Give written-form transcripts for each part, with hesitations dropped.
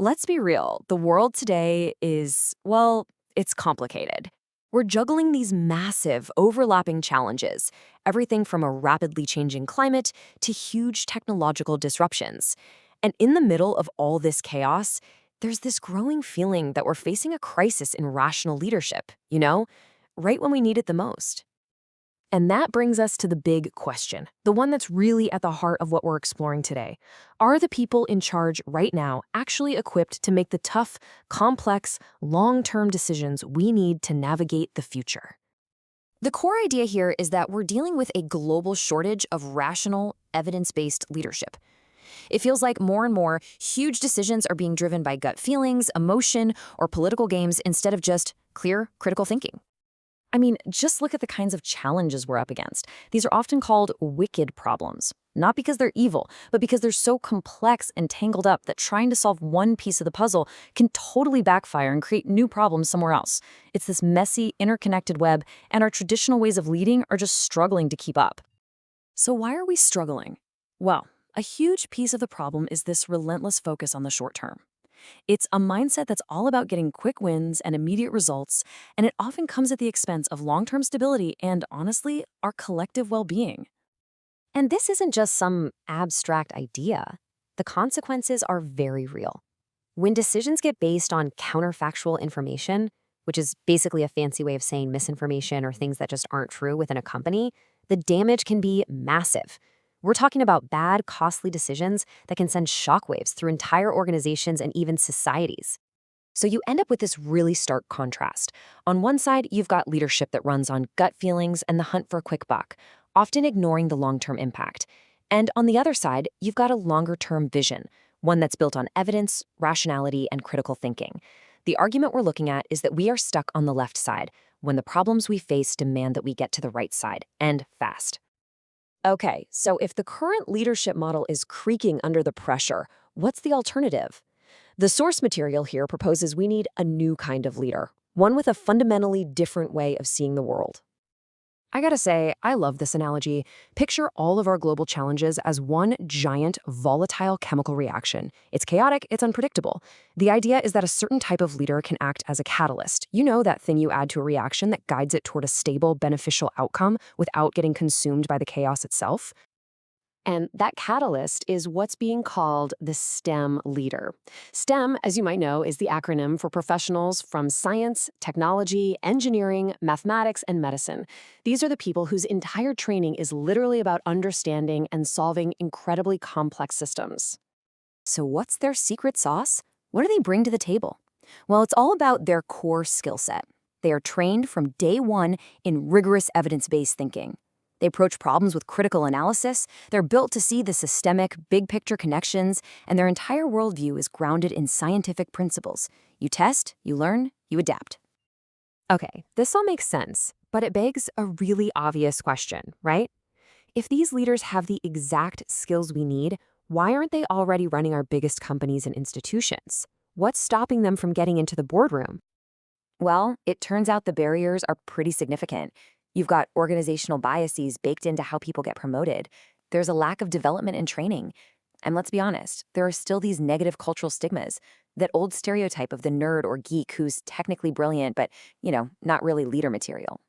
Let's be real, the world today is, well, it's complicated. We're juggling these massive, overlapping challenges, everything from a rapidly changing climate to huge technological disruptions. And in the middle of all this chaos, there's this growing feeling that we're facing a crisis in rational leadership, right when we need it the most. And that brings us to the big question, the one that's really at the heart of what we're exploring today. Are the people in charge right now actually equipped to make the tough, complex, long-term decisions we need to navigate the future? The core idea here is that we're dealing with a global shortage of rational, evidence-based leadership. It feels like more and more huge decisions are being driven by gut feelings, emotion, or political games instead of just clear, critical thinking. I mean, just look at the kinds of challenges we're up against. These are often called wicked problems, not because they're evil, but because they're so complex and tangled up that trying to solve one piece of the puzzle can totally backfire and create new problems somewhere else. It's this messy, interconnected web, and our traditional ways of leading are just struggling to keep up. So why are we struggling? Well, a huge piece of the problem is this relentless focus on the short term. It's a mindset that's all about getting quick wins and immediate results, and it often comes at the expense of long-term stability and, honestly, our collective well-being. And this isn't just some abstract idea. The consequences are very real. When decisions get based on counterfactual information, which is basically a fancy way of saying misinformation or things that just aren't true within a company, the damage can be massive. We're talking about bad, costly decisions that can send shockwaves through entire organizations and even societies. So you end up with this really stark contrast. On one side, you've got leadership that runs on gut feelings and the hunt for a quick buck, often ignoring the long-term impact. And on the other side, you've got a longer-term vision, one that's built on evidence, rationality, and critical thinking. The argument we're looking at is that we are stuck on the left side when the problems we face demand that we get to the right side, and fast. Okay, so if the current leadership model is creaking under the pressure, what's the alternative? The source material here proposes we need a new kind of leader, one with a fundamentally different way of seeing the world. I gotta say, I love this analogy. Picture all of our global challenges as one giant, volatile chemical reaction. It's chaotic, it's unpredictable. The idea is that a certain type of leader can act as a catalyst. You know, that thing you add to a reaction that guides it toward a stable, beneficial outcome without getting consumed by the chaos itself. And that catalyst is what's being called the STEM leader. STEM, as you might know, is the acronym for professionals from science, technology, engineering, mathematics, and medicine. These are the people whose entire training is literally about understanding and solving incredibly complex systems. So what's their secret sauce? What do they bring to the table? Well, it's all about their core skill set. They are trained from day one in rigorous evidence-based thinking. They approach problems with critical analysis, they're built to see the systemic, big-picture connections, and their entire worldview is grounded in scientific principles. You test, you learn, you adapt. Okay, this all makes sense, but it begs a really obvious question, right? If these leaders have the exact skills we need, why aren't they already running our biggest companies and institutions? What's stopping them from getting into the boardroom? Well, it turns out the barriers are pretty significant. You've got organizational biases baked into how people get promoted. There's a lack of development and training. And let's be honest, there are still these negative cultural stigmas, that old stereotype of the nerd or geek who's technically brilliant, but, not really leader material.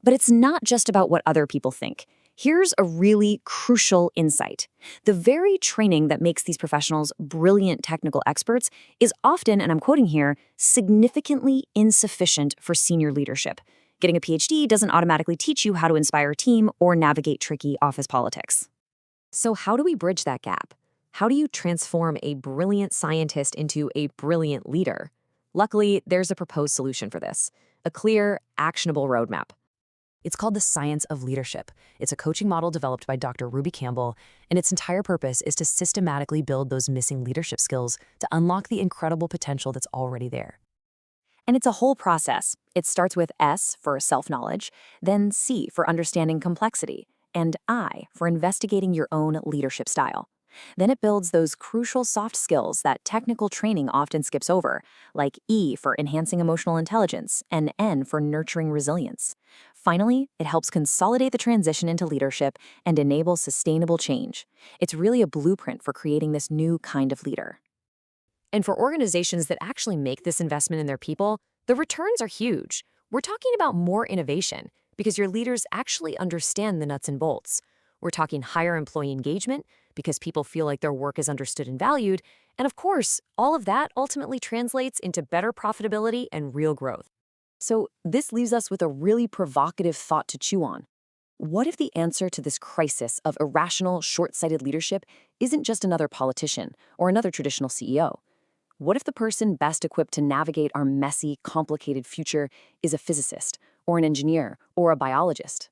But it's not just about what other people think. Here's a really crucial insight. The very training that makes these professionals brilliant technical experts is often, and I'm quoting here, significantly insufficient for senior leadership. Getting a PhD doesn't automatically teach you how to inspire a team or navigate tricky office politics. So how do we bridge that gap? How do you transform a brilliant scientist into a brilliant leader? Luckily, there's a proposed solution for this, a clear, actionable roadmap. It's called the Science of Leadership. It's a coaching model developed by Dr. Ruby Campbell, and its entire purpose is to systematically build those missing leadership skills to unlock the incredible potential that's already there. And it's a whole process. It starts with S for self-knowledge, then C for understanding complexity, and I for investigating your own leadership style. Then it builds those crucial soft skills that technical training often skips over, like E for enhancing emotional intelligence and N for nurturing resilience. Finally, it helps consolidate the transition into leadership and enable sustainable change. It's really a blueprint for creating this new kind of leader. And for organizations that actually make this investment in their people, the returns are huge. We're talking about more innovation because your leaders actually understand the nuts and bolts. We're talking higher employee engagement because people feel like their work is understood and valued. And of course, all of that ultimately translates into better profitability and real growth. So, this leaves us with a really provocative thought to chew on. What if the answer to this crisis of irrational, short sighted leadership isn't just another politician or another traditional CEO? What if the person best equipped to navigate our messy, complicated future is a physicist, or an engineer, or a biologist?